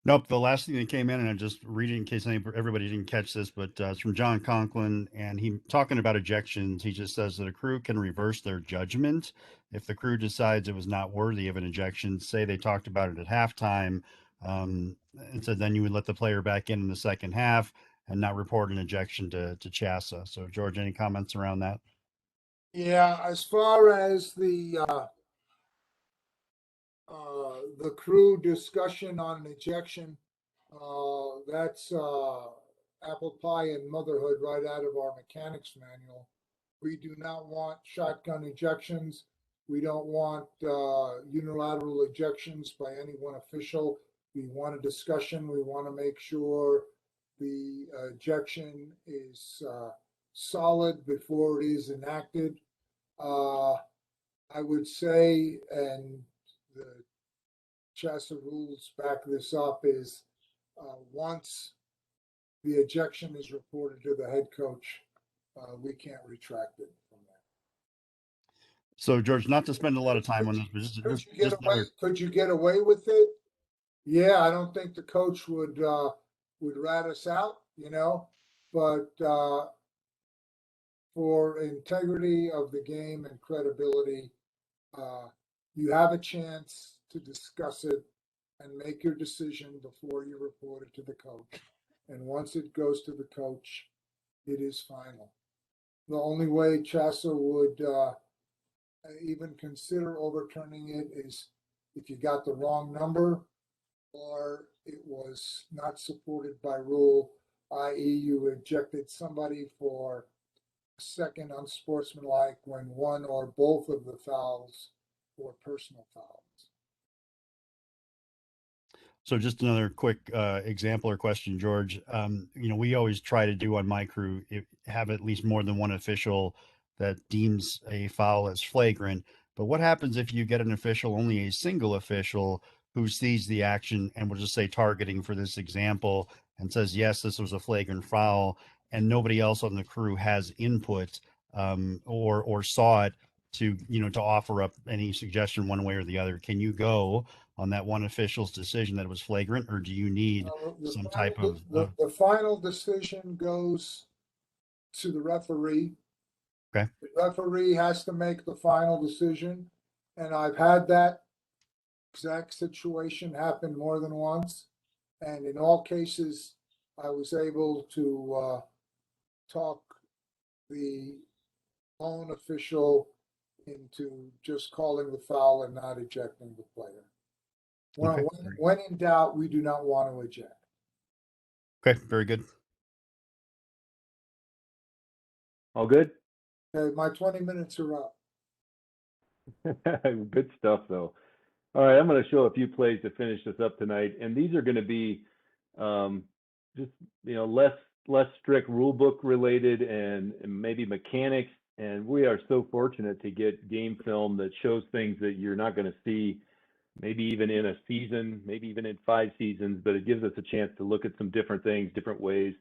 Nope. The last thing that came in, and I just read it in case everybody didn't catch this, but it's from John Conklin, and he talking about ejections. He just says that a crew can reverse their judgment if the crew decides it was not worthy of an ejection. Say they talked about it at halftime, and so then you would let the player back in the second half and not report an ejection to Chassa. So, George, any comments around that? Yeah, as far as the crew discussion on an ejection, that's apple pie and motherhood right out of our mechanics manual. We do not want shotgun ejections. We don't want unilateral ejections by any one official. We want a discussion. We want to make sure the ejection is solid before it is enacted. I would say, and the Chassa rules back this up, is once the ejection is reported to the head coach, we can't retract it from there. So, George, not to spend a lot of time on this, but Could you get away with it? Yeah, I don't think the coach would rat us out, you know, but for integrity of the game and credibility, you have a chance to discuss it and make your decision before you report it to the coach. And once it goes to the coach, it is final. The only way Chassa would even consider overturning it is if you got the wrong number or it was not supported by rule, i.e. you ejected somebody for second unsportsmanlike when one or both of the fouls were personal fouls. So just another quick example or question, George. We always try to do on my crew, have at least more than one official that deems a foul as flagrant. But what happens if you get an official, only a single official, who sees the action, and we'll just say targeting for this example, and says, yes, this was a flagrant foul, and nobody else on the crew has input or saw it to offer up any suggestion one way or the other? Can you go on that one official's decision that it was flagrant, or do you need some type of The final decision goes to the referee. okay? The referee has to make the final decision, and I've had that exact situation happen more than once. And in all cases, I was able to talk the lone official into just calling the foul and not ejecting the player. Okay, When in doubt, we do not want to eject. okay, very good. All good? Okay, my 20 minutes are up. Good stuff, though. All right, I'm going to show a few plays to finish this up tonight, and these are going to be just less strict rule book related and maybe mechanics. And we are so fortunate to get game film that shows things that you're not going to see, maybe even in a season, maybe even in 5 seasons. But it gives us a chance to look at some different things, different ways.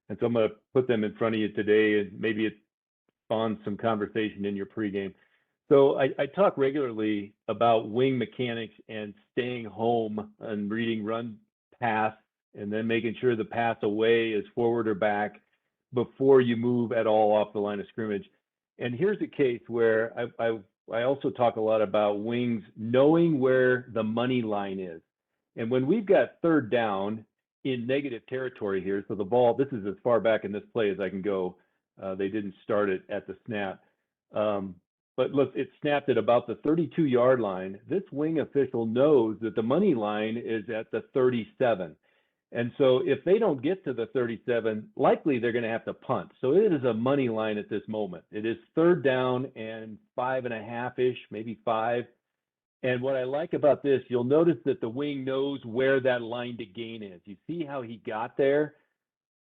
And so I'm going to put them in front of you today, and maybe it spawns some conversation in your pregame. So I talk regularly about wing mechanics and staying home and reading run pass, and then making sure the pass away is forward or back before you move at all off the line of scrimmage. And here's a case where I also talk a lot about wings knowing where the money line is. And when we've got third down in negative territory here, so the ball, this is as far back in this play as I can go. They didn't start it at the snap. But look, it snapped at about the 32-yard line. This wing official knows that the money line is at the 37. And so if they don't get to the 37, likely they're going to have to punt. So it is a money line at this moment. It is third down and 5.5-ish, maybe 5. And what I like about this, you'll notice that the wing knows where that line to gain is. You see how he got there,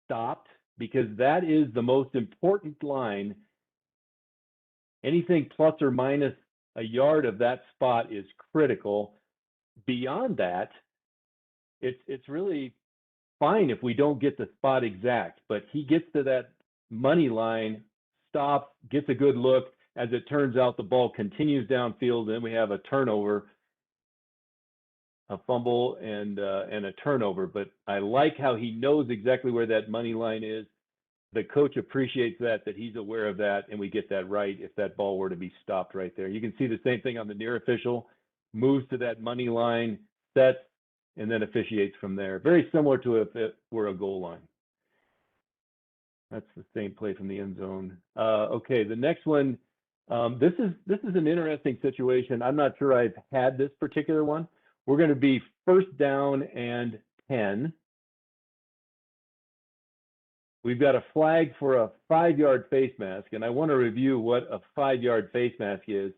stopped, because that is the most important line. Anything plus or minus a yard of that spot is critical. Beyond that, it's really fine if we don't get the spot exact, but he gets to that money line, stops, gets a good look. As it turns out, the ball continues downfield, then we have a turnover, a fumble, and a turnover. But I like how he knows exactly where that money line is. The coach appreciates that he's aware of that, and we get that right if that ball were to be stopped right there. You can see the same thing on the near official, moves to that money line, sets, and then officiates from there. Very similar to if it were a goal line. That's the same play from the end zone. Okay, the next one, this is an interesting situation. I'm not sure I've had this particular one. We're going to be first down and 10. We've got a flag for a 5-yard face mask, and I want to review what a 5-yard face mask is.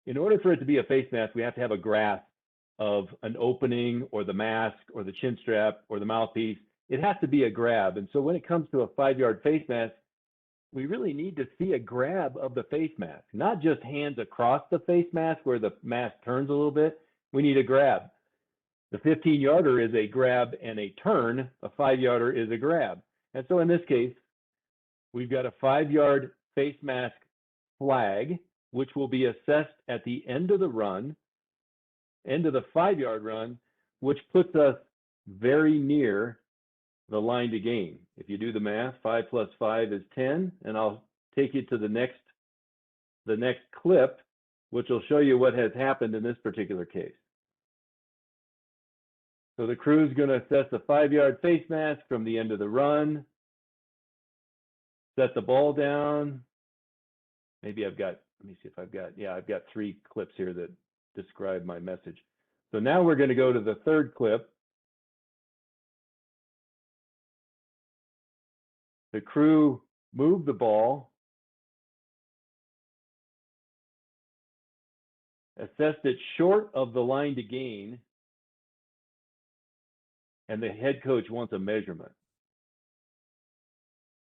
In order for it to be a face mask, we have to have a grasp of an opening or the mask or the chin strap or the mouthpiece. It has to be a grab. And so when it comes to a 5-yard face mask, we really need to see a grab of the face mask, not just hands across the face mask where the mask turns a little bit. We need a grab. The 15-yarder is a grab and a turn. A 5-yarder is a grab. And so in this case, we've got a 5-yard face mask flag, which will be assessed at the end of the run, end of the 5-yard run, which puts us very near the line to gain. If you do the math, 5 plus 5 is 10, and I'll take you to the next clip, which will show you what has happened in this particular case. So the crew's going to assess the 5-yard face mask from the end of the run, set the ball down. Maybe let me see if I've got 3 clips here that describe my message. So now we're going to go to the third clip. The crew moved the ball, assessed it short of the line to gain, and the head coach wants a measurement.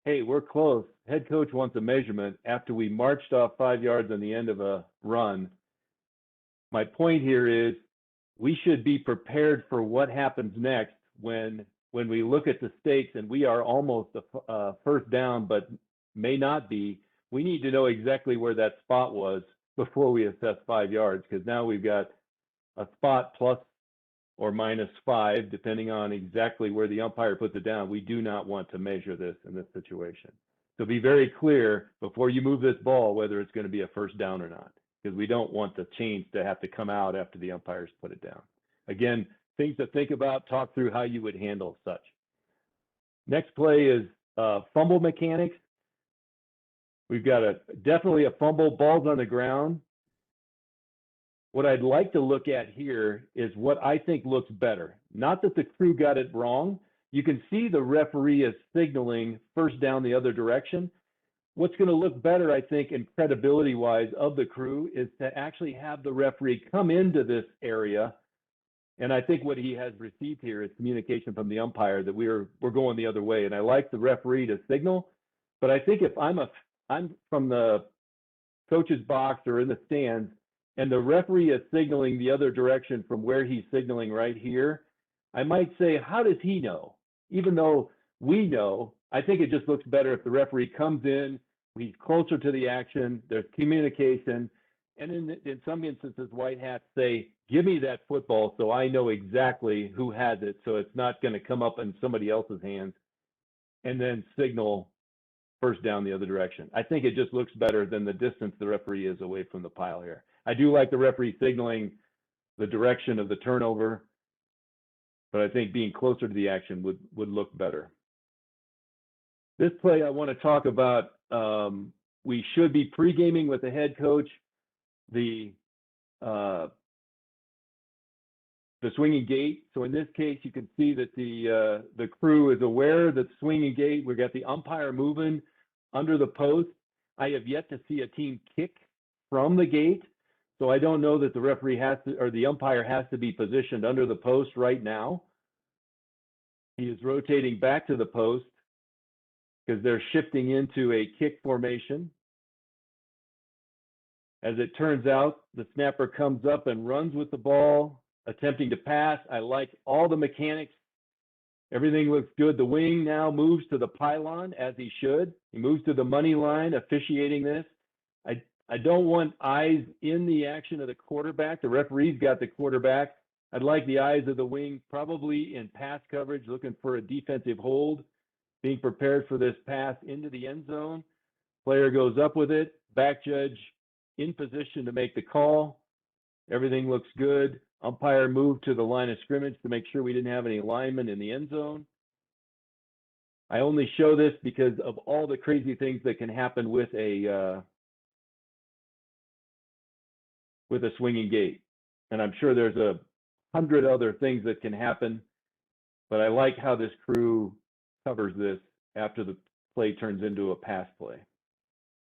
Hey, we're close. Head coach wants a measurement after we marched off 5 yards on the end of a run. My point here is we should be prepared for what happens next when we look at the stakes and we are almost a first down, but may not be. We need to know exactly where that spot was before we assess 5 yards, because now we've got a spot plus or -5, depending on exactly where the umpire puts it down. We do not want to measure this in this situation. So be very clear before you move this ball whether it's going to be a first down or not, because we don't want the chains to have to come out after the umpires put it down. Again, things to think about, talk through how you would handle such. Next play is fumble mechanics. We've got definitely a fumble, balls on the ground. What I'd like to look at here is what I think looks better. Not that the crew got it wrong. You can see the referee is signaling first down the other direction. What's going to look better, I think, and credibility-wise of the crew is to actually have the referee come into this area. And I think what he has received here is communication from the umpire that we're going the other way. And I like the referee to signal, but I think if I'm from the coach's box or in the stands, and the referee is signaling the other direction from where he's signaling right here, I might say, how does he know? Even though we know, I think it just looks better if the referee comes in, he's closer to the action, there's communication, and in some instances, white hats say, give me that football so I know exactly who has it, so it's not going to come up in somebody else's hands, and then signal first down the other direction. I think it just looks better than the distance the referee is away from the pile here. I do like the referee signaling the direction of the turnover, but I think being closer to the action would look better. This play I want to talk about, we should be pre-gaming with the head coach. The swinging gate. So in this case, you can see that the crew is aware that swinging gate, we've got the umpire moving under the post. I have yet to see a team kick from the gate. So I don't know that the referee has to, or the umpire has to be positioned under the post right now. He is rotating back to the post because they're shifting into a kick formation. As it turns out, the snapper comes up and runs with the ball, attempting to pass. I like all the mechanics. Everything looks good. The wing now moves to the pylon, as he should. He moves to the money line, officiating this. I don't want eyes in the action of the quarterback. The referee's got the quarterback. I'd like the eyes of the wing probably in pass coverage, looking for a defensive hold, being prepared for this pass into the end zone. Player goes up with it. Back judge in position to make the call. Everything looks good. Umpire moved to the line of scrimmage to make sure we didn't have any linemen in the end zone. I only show this because of all the crazy things that can happen with a swinging gate. And I'm sure there's 100 other things that can happen, but I like how this crew covers this after the play turns into a pass play.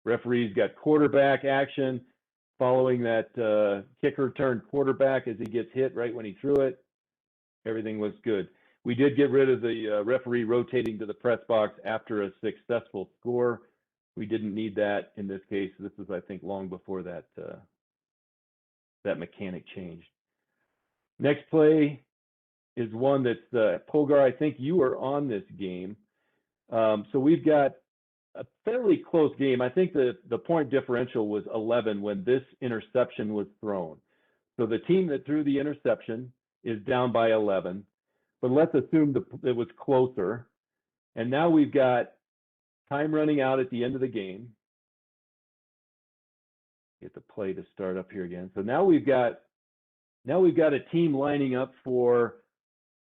Referee's got quarterback action following that kicker turned quarterback as he gets hit right when he threw it. Everything looks good. We did get rid of the referee rotating to the press box after a successful score. We didn't need that in this case. This is, I think, long before that mechanic changed. Next play is one that's Pogar, I think you were on this game. So we've got a fairly close game. I think the point differential was 11 when this interception was thrown. So the team that threw the interception is down by 11, but let's assume it was closer. And now we've got time running out at the end of the game. Get the play to start up here again. So now we've got a team lining up for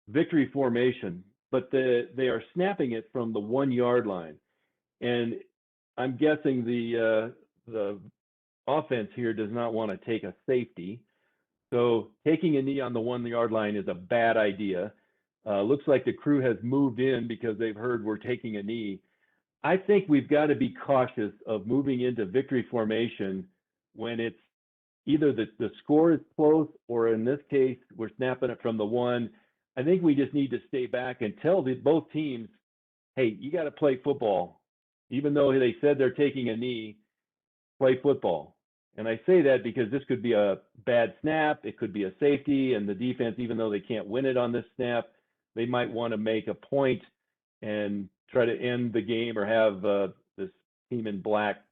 victory formation, but they are snapping it from the 1 yard line. And I'm guessing the offense here does not want to take a safety. So taking a knee on the 1 yard line is a bad idea. Looks like the crew has moved in because they've heard we're taking a knee. I think we've got to be cautious of moving into victory formation when it's either the score is close, or in this case, we're snapping it from the 1. I think we just need to stay back and tell both teams, hey, you got to play football. Even though they said they're taking a knee, play football. And I say that because this could be a bad snap. It could be a safety. And the defense, even though they can't win it on this snap, they might want to make a point and try to end the game or have this team in black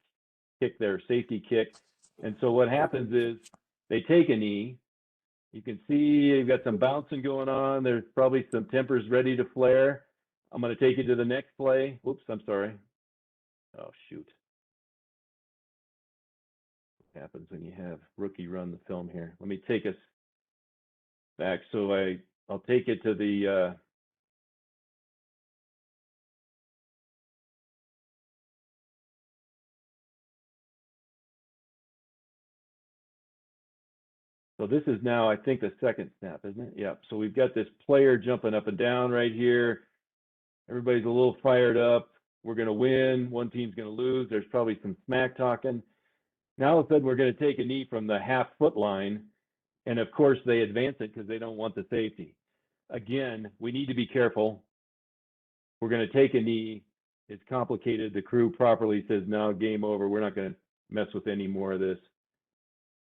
kick their safety kick. And so what happens is they take a knee. You can see you've got some bouncing going on. There's probably some tempers ready to flare. I'm going to take you to the next play. Whoops, I'm sorry. Oh, shoot. What happens when you have rookie run the film here? Let me take us back. So I'll take it to the so this is now, I think, the second snap, isn't it? Yep. So we've got this player jumping up and down right here. Everybody's a little fired up. We're going to win. One team's going to lose. There's probably some smack talking. Now all of a sudden we're going to take a knee from the half-foot line. And of course they advance it because they don't want the safety. Again, we need to be careful. We're going to take a knee. It's complicated. The crew properly says, no, game over. We're not going to mess with any more of this.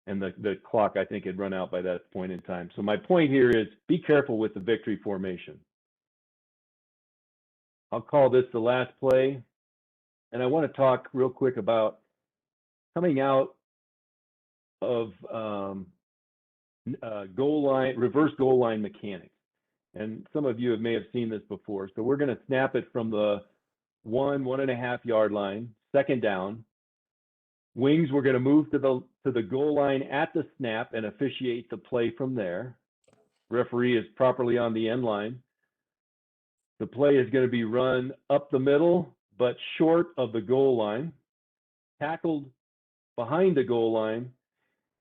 And the clock, I think, had run out by that point in time. So my point here is be careful with the victory formation. I'll call this the last play. And I want to talk real quick about coming out of reverse goal line mechanics. And some of you may have seen this before. So we're going to snap it from the 1.5 yard line, second down. Wings, we're going to move to the goal line at the snap and officiate the play from there. Referee is properly on the end line. The play is going to be run up the middle, but short of the goal line, tackled behind the goal line.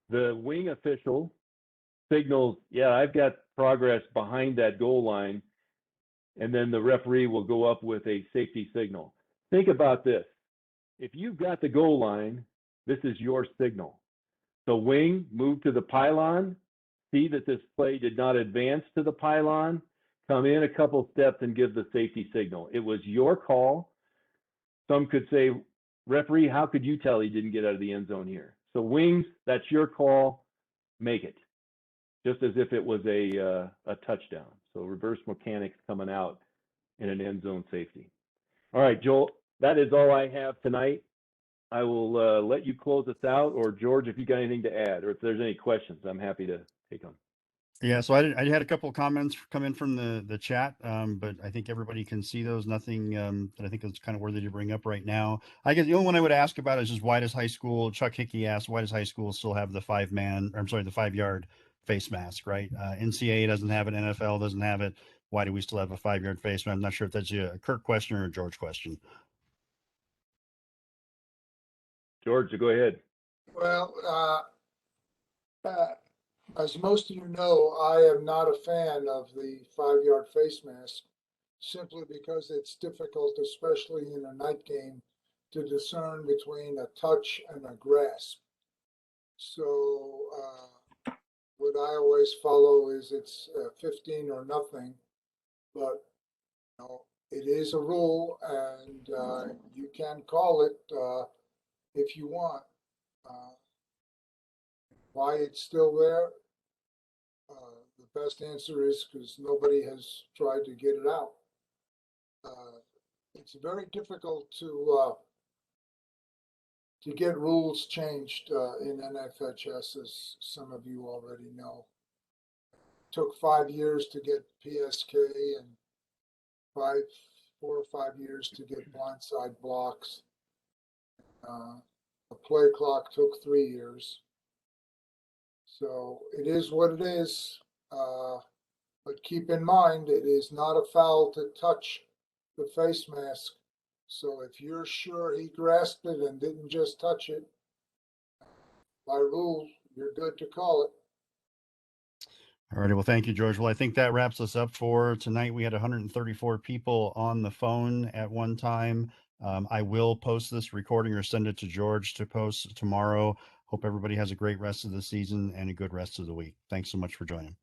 The wing official signals, yeah, I've got progress behind that goal line. And then the referee will go up with a safety signal. Think about this. If you've got the goal line, this is your signal. So wing, move to the pylon, see that this play did not advance to the pylon, come in a couple steps and give the safety signal. It was your call. Some could say, referee, how could you tell he didn't get out of the end zone here? So wings, that's your call, make it. Just as if it was a touchdown. So reverse mechanics coming out in an end zone safety. All right, Joel, that is all I have tonight. I will let you close us out, or George, if you got anything to add, or if there's any questions, I'm happy to take them. Yeah, so I had a couple of comments come in from the chat, but I think everybody can see those. Nothing that I think is kind of worthy to bring up right now. I guess the only one I would ask about is just why does high school, Chuck Hickey asked, why does high school still have the 5-yard face mask, right? NCAA doesn't have it, NFL doesn't have it. Why do we still have a 5-yard face mask? I'm not sure if that's a Kirk question or a George question. George, go ahead. Well, as most of you know, I am not a fan of the 5-yard face mask simply because it's difficult, especially in a night game, to discern between a touch and a grasp. So what I always follow is it's 15 or nothing, but you know, it is a rule, and you can call it if you want. Why it's still there? The best answer is because nobody has tried to get it out. It's very difficult to get rules changed in NFHS, as some of you already know. It took 5 years to get PSK and 4 or 5 years to get blindside blocks. The play clock took 3 years. So it is what it is. But keep in mind, it is not a foul to touch the face mask. So if you're sure he grasped it and didn't just touch it, by rule, you're good to call it. All righty. Well, thank you, George. Well, I think that wraps us up for tonight. We had 134 people on the phone at one time. I will post this recording or send it to George to post tomorrow. Hope everybody has a great rest of the season and a good rest of the week. Thanks so much for joining.